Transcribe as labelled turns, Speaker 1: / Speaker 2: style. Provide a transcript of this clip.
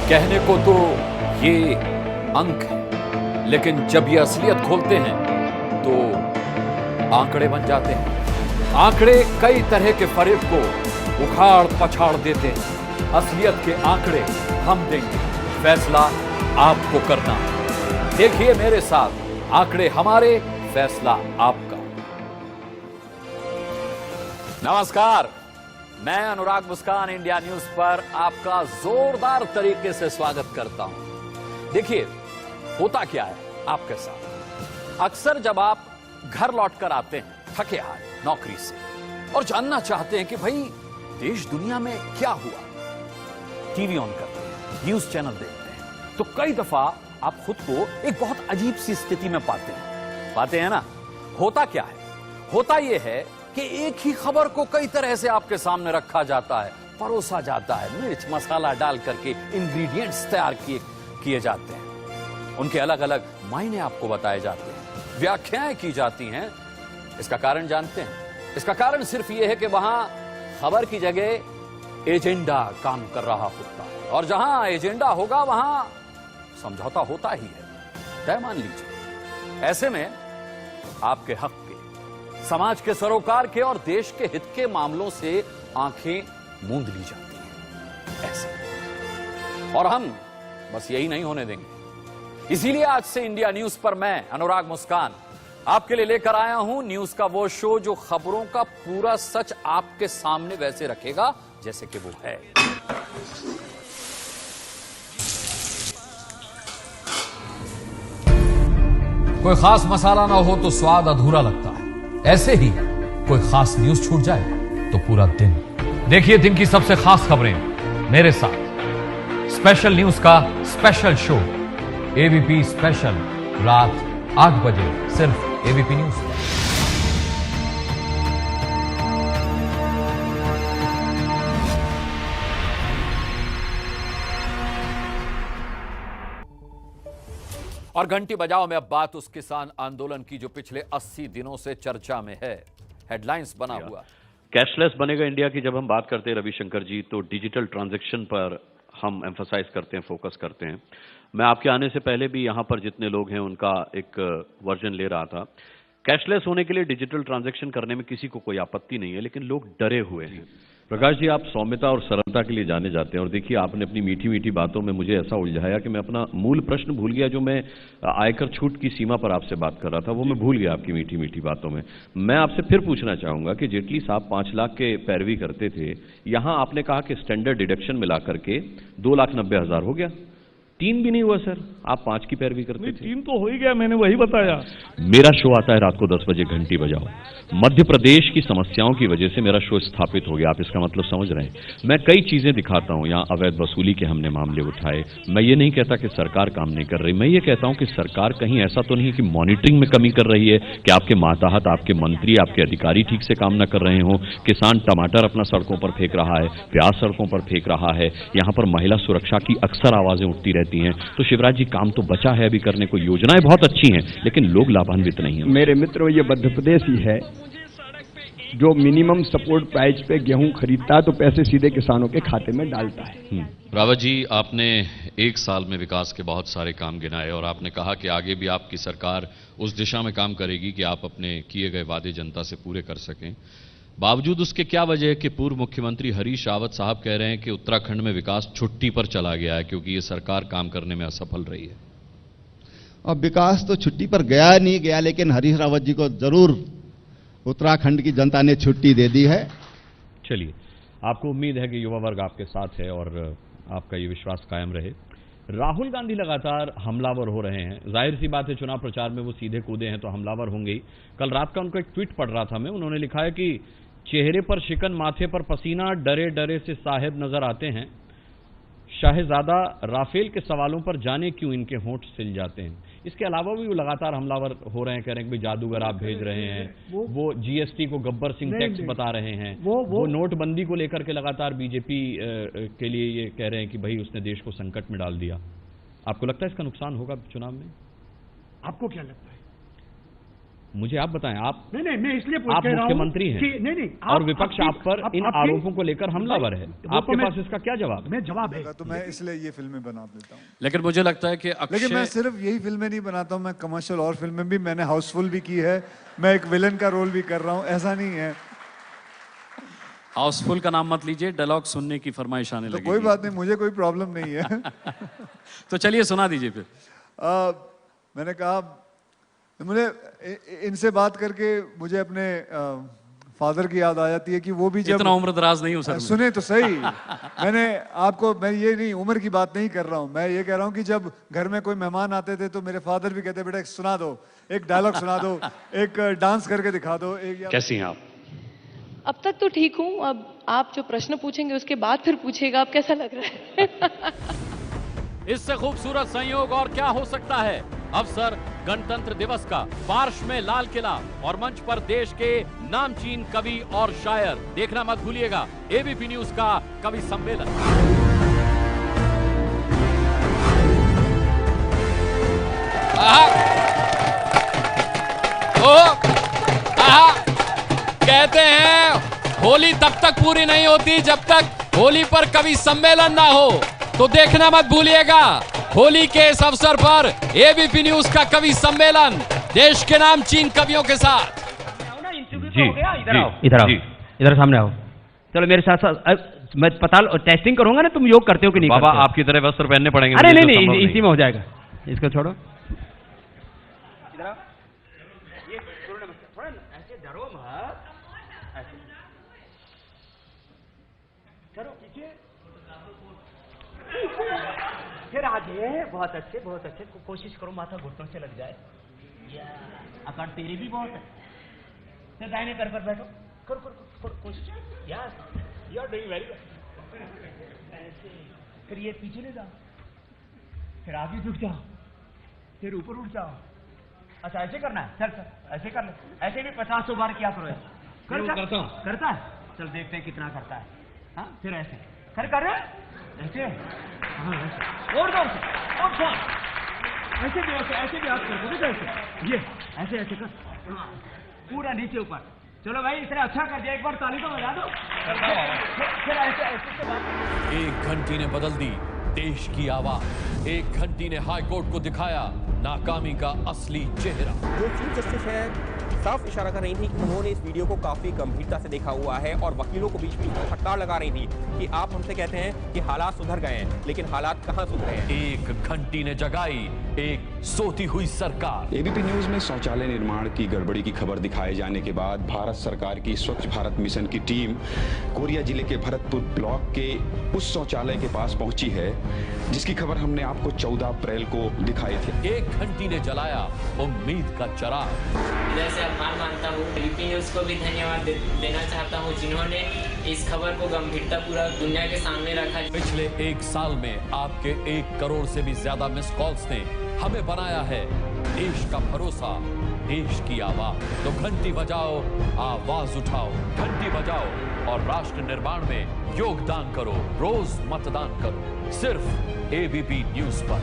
Speaker 1: कहने को तो ये अंक है, लेकिन जब ये असलियत खोलते हैं तो आंकड़े बन जाते हैं। आंकड़े कई तरह के फरेब को उखाड़ पछाड़ देते हैं। असलियत के आंकड़े हम देंगे, फैसला आपको करना है। देखिए मेरे साथ, आंकड़े हमारे, फैसला आपका। नमस्कार, मैं अनुराग मुस्कान इंडिया न्यूज पर आपका जोरदार तरीके से स्वागत करता हूं। देखिए, होता क्या है आपके साथ, अक्सर जब आप घर लौटकर आते हैं थके हारे नौकरी से और जानना चाहते हैं कि भाई देश दुनिया में क्या हुआ, टीवी ऑन करते हैं, न्यूज चैनल देखते हैं, तो कई दफा आप खुद को एक बहुत अजीब सी स्थिति में पाते हैं ना। होता क्या है, होता यह है कि एक ही खबर को कई तरह से आपके सामने रखा जाता है, परोसा जाता है, मिर्च मसाला डाल करके इंग्रेडिएंट्स तैयार किए जाते हैं, उनके अलग अलग मायने आपको बताए जाते हैं, व्याख्याएं की जाती हैं। इसका कारण जानते हैं? इसका कारण सिर्फ यह है कि वहां खबर की जगह एजेंडा काम कर रहा होता है, और जहां एजेंडा होगा वहां समझौता होता ही है, तय मान लीजिए। ऐसे में आपके हक के, समाज के सरोकार के और देश के हित के मामलों से आंखें मूंद ली जाती हैं ऐसे, और हम बस यही नहीं होने देंगे। इसीलिए आज से इंडिया न्यूज पर मैं अनुराग मुस्कान आपके लिए लेकर आया हूं न्यूज का वो शो जो खबरों का पूरा सच आपके सामने वैसे रखेगा जैसे कि वो है। कोई खास मसाला ना हो तो स्वाद अधूरा लगता है, ऐसे ही कोई खास न्यूज छूट जाए तो पूरा दिन। देखिए दिन की सबसे खास खबरें मेरे साथ, स्पेशल न्यूज का स्पेशल शो एबीपी स्पेशल, रात 8 बजे सिर्फ एबीपी न्यूज पर। और घंटी बजाओ में अब बात उस किसान आंदोलन की जो पिछले 80 दिनों से चर्चा में है, हेडलाइंस बना हुआ।
Speaker 2: कैशलेस बनेगा इंडिया की जब हम बात करते हैं रविशंकर जी, तो डिजिटल ट्रांजैक्शन पर हम एम्फसाइज करते हैं, फोकस करते हैं। मैं आपके आने से पहले भी यहां पर जितने लोग हैं उनका एक वर्जन ले रहा था। कैशलेस होने के लिए डिजिटल ट्रांजैक्शन करने में किसी को कोई आपत्ति नहीं है, लेकिन लोग डरे हुए हैं।
Speaker 3: प्रकाश जी, आप सौम्यता और सरलता के लिए जाने जाते हैं, और देखिए आपने अपनी मीठी मीठी बातों में मुझे ऐसा उलझाया कि मैं अपना मूल प्रश्न भूल गया, जो मैं आयकर छूट की सीमा पर आपसे बात कर रहा था, वो मैं भूल गया आपकी मीठी मीठी बातों में। मैं आपसे फिर पूछना चाहूंगा कि जेटली साहब 5 लाख के पैरवी करते थे, यहां आपने कहा कि स्टैंडर्ड डिडक्शन मिला करके 2,90,000 हो गया। 3 भी नहीं हुआ सर, आप 5 की पैरवी करते थे।
Speaker 4: 3 तो हो ही गया, मैंने वही बताया।
Speaker 3: मेरा शो आता है रात को 10 बजे, घंटी बजाओ। मध्य प्रदेश की समस्याओं की वजह से मेरा शो स्थापित हो गया, आप इसका मतलब समझ रहे हैं। मैं कई चीजें दिखाता हूं, यहां अवैध वसूली के हमने मामले उठाए। मैं ये नहीं कहता कि सरकार काम नहीं कर रही, मैं ये कहता हूं कि सरकार कहीं ऐसा तो नहीं कि मॉनिटरिंग में कमी कर रही है, कि आपके मातहत आपके मंत्री, आपके अधिकारी ठीक से काम न कर रहे हों। किसान टमाटर अपना सड़कों पर फेंक रहा है, प्याज सड़कों पर फेंक रहा है, यहां पर महिला सुरक्षा की अक्सर आवाजें उठती रहती हैं। तो शिवराज जी, काम तो बचा है अभी करने को, योजनाएं बहुत अच्छी हैं, लेकिन लोग लाभान्वित नहीं हैं।
Speaker 4: मेरे मित्रों, ये मध्य प्रदेश ही है जो मिनिमम सपोर्ट प्राइस पे गेहूं खरीदता है तो पैसे सीधे किसानों के खाते में डालता है।
Speaker 5: रावत जी, आपने 1 साल में विकास के बहुत सारे काम गिनाए और आपने कहा कि आगे भी आपकी सरकार उस दिशा में काम करेगी कि आप अपने किए गए वादे जनता से पूरे कर सकें। बावजूद उसके क्या वजह है कि पूर्व मुख्यमंत्री हरीश रावत साहब कह रहे हैं कि उत्तराखंड में विकास छुट्टी पर चला गया है क्योंकि ये सरकार काम करने में असफल रही है?
Speaker 6: अब विकास तो छुट्टी पर गया नहीं गया, लेकिन हरीश रावत जी को जरूर उत्तराखंड की जनता ने छुट्टी दे दी है।
Speaker 3: चलिए, आपको उम्मीद है कि युवा वर्ग आपके साथ है और आपका ये विश्वास कायम रहे। राहुल गांधी लगातार हमलावर हो रहे हैं, जाहिर सी बात है चुनाव प्रचार में वो सीधे कूदे हैं तो हमलावर होंगे ही। कल रात का उनका एक ट्वीट पढ़ रहा था मैं, उन्होंने लिखा है कि चेहरे पर शिकन, माथे पर पसीना, डरे डरे से साहेब नजर आते हैं। शाहजादा राफेल के सवालों पर जाने क्यों इनके होंठ सिल जाते हैं। इसके अलावा भी वो लगातार हमलावर हो रहे हैं, कह रहे हैं कि जादूगर आप भेज रहे हैं, वो जीएसटी को गब्बर सिंह टैक्स बता रहे हैं, वो नोटबंदी को लेकर के लगातार बीजेपी के लिए ये कह रहे हैं कि भाई उसने देश को संकट में डाल दिया। आपको लगता है इसका नुकसान होगा चुनाव में?
Speaker 4: आपको क्या लगता है?
Speaker 3: मुझे आप बताएं, आप
Speaker 7: नहीं, मैं इसलिए
Speaker 3: आप
Speaker 7: कह रहा हूं
Speaker 3: मुख्यमंत्री हैं
Speaker 7: कि नहीं,
Speaker 3: और विपक्ष आप पर इन आरोपों को लेकर हमलावर है, आपके पास इसका क्या जवाब?
Speaker 7: मैं जवाब है
Speaker 8: तो मैं इसलिए ये फिल्में बना देता हूँ।
Speaker 5: लेकिन मुझे लगता है कि
Speaker 8: लेकिन मैं सिर्फ यही फिल्में नहीं बनाता हूँ, मैं कमर्शियल और फिल्में भी, मैंने हाउसफुल भी की है, मैं एक विलन का रोल भी कर रहा हूँ, ऐसा नहीं है।
Speaker 5: हाउसफुल का नाम मत लीजिए, डायलॉग सुनने की फरमाइश आने
Speaker 8: तो
Speaker 5: लगी।
Speaker 8: कोई बात नहीं, मुझे कोई प्रॉब्लम नहीं है।
Speaker 5: तो चलिए सुना दीजिए फिर।
Speaker 8: मैंने कहा, मुझे इनसे बात करके मुझे अपने फादर की याद आ जाती है कि वो भी जब
Speaker 5: इतना उम्र दराज नहीं हूं सर।
Speaker 8: सुने तो सही, मैं ये नहीं उम्र की बात नहीं कर रहा हूँ, मैं ये कह रहा हूँ कि जब घर में कोई मेहमान आते थे तो मेरे फादर भी कहते, बेटा सुना दो, एक डायलॉग सुना दो, एक डांस करके दिखा दो।
Speaker 5: कैसी हैं आप?
Speaker 9: अब तक तो ठीक हूँ, अब आप जो प्रश्न पूछेंगे उसके बाद फिर पूछेगा अब कैसा लग रहा है।
Speaker 1: इससे खूबसूरत संयोग और क्या हो सकता है। अवसर गणतंत्र दिवस का, पार्श में लाल किला और मंच पर देश के नामचीन कवि और शायर। देखना मत भूलिएगा एबीपी न्यूज का कवि सम्मेलन। कहते हैं होली तब तक पूरी नहीं होती जब तक होली पर कवि सम्मेलन ना हो, तो देखना मत भूलिएगा होली के इस अवसर पर एबीपी न्यूज का कवि सम्मेलन देश के नामचीन कवियों के साथ।
Speaker 3: जी
Speaker 10: इधर सामने आओ। चलो मेरे साथ साथ मैं पता टेस्टिंग करूंगा ना, तुम योग करते हो कि नहीं
Speaker 2: बाबा
Speaker 10: करते?
Speaker 2: आपकी तरह वस्त्र पहनने पड़ेंगे।
Speaker 10: अरे नहीं, इसी में हो जाएगा, इसको छोड़ो। फिर आगे, बहुत अच्छे कोशिश करो माथा घुटनों से लग जाए। आकार तेरे भी बहुत है। फिर दाहिने पैर पर बैठो, करो कोशिश। Yes, you are doing very good. ऐसे, फिर ये पीछे ले जाओ, फिर आगे झुक जाओ, फिर ऊपर उठ जाओ। अच्छा ऐसे करना है, चल ऐसे कर ले। ऐसे भी 50 बार किया करो। करता है, चल देखते हैं कितना करता है। हाँ फिर ऐसे कर ऐसे, और जोर से, और ऐसे भी आप करते हो। ऐसे ये ऐसे कर, पूरा नीचे ऊपर। चलो भाई इसने अच्छा कर दिया, एक बार ताली तो बजा दो। फिर ऐसे
Speaker 1: 1 घंटी ने बदल दी देश की आवाज। 1 घंटी ने हाईकोर्ट को दिखाया नाकामी का असली चेहरा।
Speaker 11: जो चीफ जस्टिस है साफ इशारा कर रही थी कि उन्होंने इस वीडियो को काफी गंभीरता से देखा हुआ है और वकीलों को बीच में फटकार लगा रही थी कि आप हमसे कहते हैं कि हालात सुधर गए हैं, लेकिन हालात कहां सुधरे हैं।
Speaker 1: 1 घंटी ने जगाई एक सोती हुई सरकार।
Speaker 12: एबीपी न्यूज में शौचालय निर्माण की गड़बड़ी की खबर दिखाए जाने के बाद भारत सरकार की स्वच्छ भारत मिशन की टीम कोरिया जिले के भरतपुर ब्लॉक के उस शौचालय के पास पहुंची है जिसकी खबर हमने आपको 14 अप्रैल को दिखाई थी।
Speaker 1: 1 घंटी ने जलाया उम्मीद का चराग।
Speaker 13: जैसे आभार मानता हूँ, एबीपी न्यूज को भी धन्यवाद देना चाहता हूँ जिन्होंने इस खबर को गंभीरता पूरा दुनिया के सामने रखा।
Speaker 1: पिछले 1 साल में आपके 1 करोड़ से भी ज्यादा मिस कॉल्स ने हमें बनाया है देश का भरोसा, देश की आवाज। तो घंटी बजाओ, आवाज उठाओ, घंटी बजाओ और राष्ट्र निर्माण में योगदान करो। रोज मतदान करो, सिर्फ एबीपी न्यूज पर।